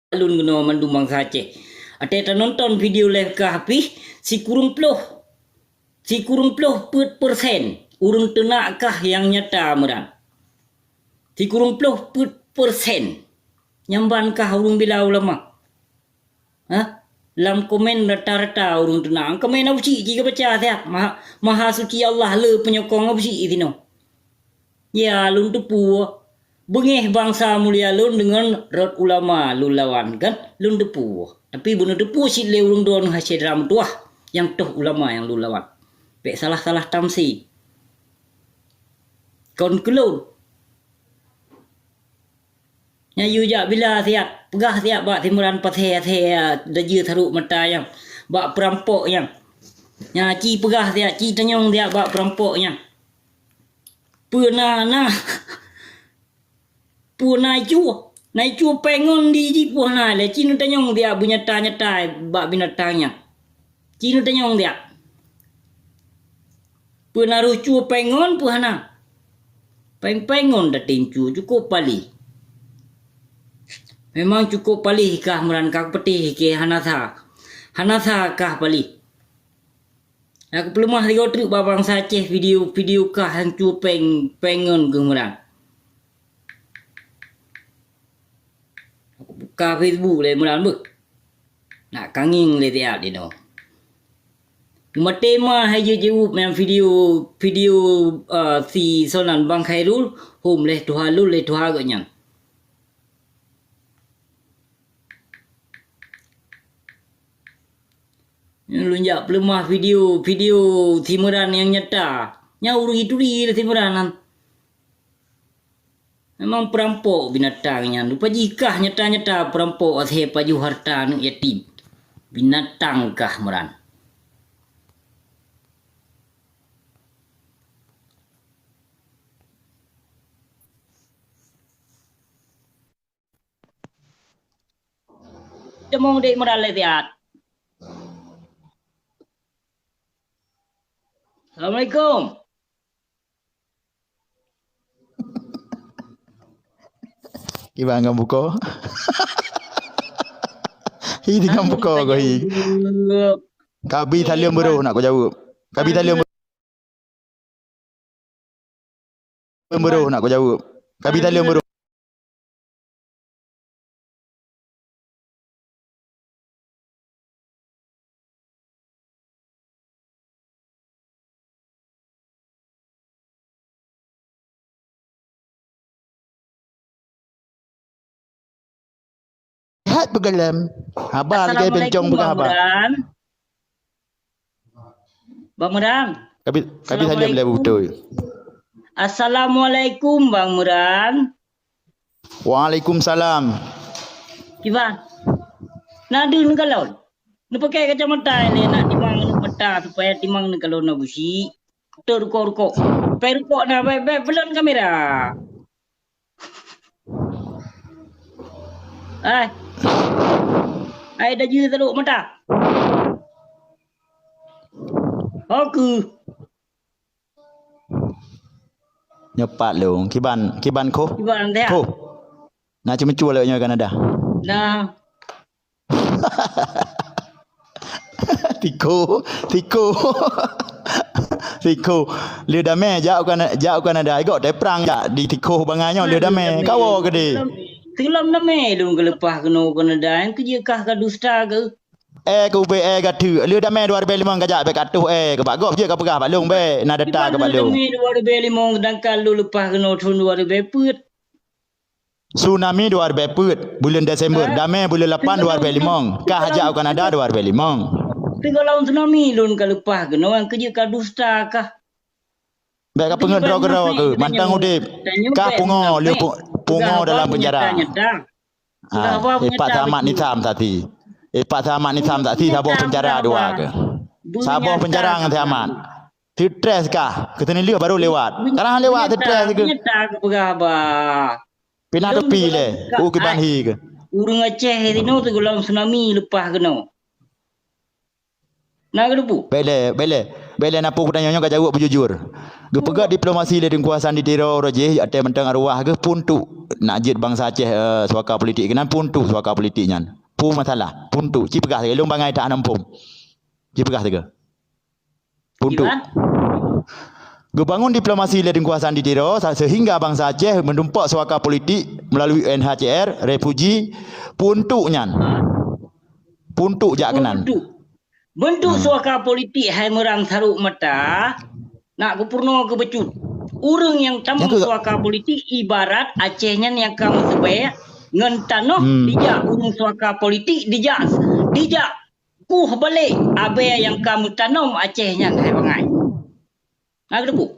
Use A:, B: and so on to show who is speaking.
A: alun guna mandumang sace. Ate nonton video live ke habis si kurung ploh persen urung tenakkah yang nyata meran. Si kurung ploh persen nyambankah urung bila ulama. Dalam komen rata-rata urung tenang. Komen apa sih jika baca saya maha suci Allah le penyokong apa sih itu no. Ya lun tepu bengih bangsa mulia lun dengan rot ulama lun lawan kan lun depu tapi benar depu si le urung don hasil ram tuah yang toh ulama yang lun lawan pek salah tamsi kon kelun nyayu jak bila siap pegah siap bak timuran pathe daji tharuk mata yang bak perampok yang nyaci pegah siap ci tanyong dia bak perampok yang pernah Punai chua pengon di punai le cinu tanyong dia nyata bak binatangnya cinu tanyong dia punaru chua pengon puhana pengon da tincu cukup pali memang cukup pali kah meran kah peti ke hanasa kah pali aku pelemah ligo truk babang saceh video kah yang chua pengon gemeran buka Facebook le mulan bu nak kanging le dia di no tema hai je memang video si sonan bang Khairul hom le tuha lu le tuha go nyang lunjak pelemah video timuran yang nyata nyau uri le timuran memang perampok binatangnya. Lupa jika nyata perampok ashe paju harta anak yatim. Binatang kah meran. Demong dek meran letiat. Assalamualaikum.
B: Iba ngam buko. Hi ngam buko ko hi. Kabi thalium bro nak ko jawab. Kabi thalium bro nak ko jawab. Kabi thalium bro. Hat begalam. Abang lagi bencong berabang.
A: Bang Muran.
B: Kabi thalium le betul.
A: Assalamualaikum Bang Muran.
B: Waalaikumsalam.
A: Gimana? Nadun kalau nu pakai kacamata ni nak timang mata supaya timang ni kalau nak busi. Ruko. Perko na belum kamera. Ai dah je teruk mata. Aku
B: Nyepat lu. Kiban ko.
A: Kiban dia.
B: Ko. Nak cuma cual le Kanada.
A: Nah.
B: Tiko. Liu dame jauh Kanada. Igok te perang jak di tiko banganyo liu dame. Kawo ke di.
A: Telam dame lu kelepah kena Kanada. Yang kejekah ka dusta ke.
B: Ku be ga tu. Liu dame 2005 gajak be katuh ke bagop je ka pegah balung be na data ke balung.
A: Tsunami 2005 sedangkan lu lepas kena tahun 2000 put.
B: Tsunami 2000 put bulan Desember. Dame bulan 8 2005. Kah jauh Kanada 2005.
A: Tiga lawan tsunami lu ka lepas kena yang kejekah dusta kah.
B: Baik apa ngedro-gedro ke mantang udip. Kah pungo liu pungo dalam penjara. Pak Tamat Nitam tadi. Pak Tamat Nitam tadi sabah penjara dua ke. Sabah penjara dengan Tamat. Stres kah? Ketani liu baru lewat. Sekarang lewat stres ke.
A: Nyata ke pegah
B: Pina tepi le. Ke banhi ke.
A: Urung Aceh ni tu lawan tsunami lepas kena. Nak kedepu?
B: Bele nak pun tanya ka jawab berjujur. Ge pegak diplomasi le dengan kuasaan di tiro roje ate mentang arwah ge pun tu nak jid bangsa Aceh suaka politik kenan puntu suaka politiknya. Pu masalah, puntu. Ci pegah saja long bangai tak nampum. Ci pegah saja. Puntu. Gebangun diplomasi ledeng kuasaan di tiro sehingga bangsa Aceh menumpak suaka politik melalui UNHCR, refugi, puntuknya. Puntuk jak kenan.
A: Bentuk suaka politik hai merang taruk mata nak kupurno ke becut. Urang yang tamu suaka politik ibarat Acehnya yang kamu sebaik ngentanoh dijak urang suaka politik dijak balik abe yang kamu tanam Acehnya hai bangai. Nak depu.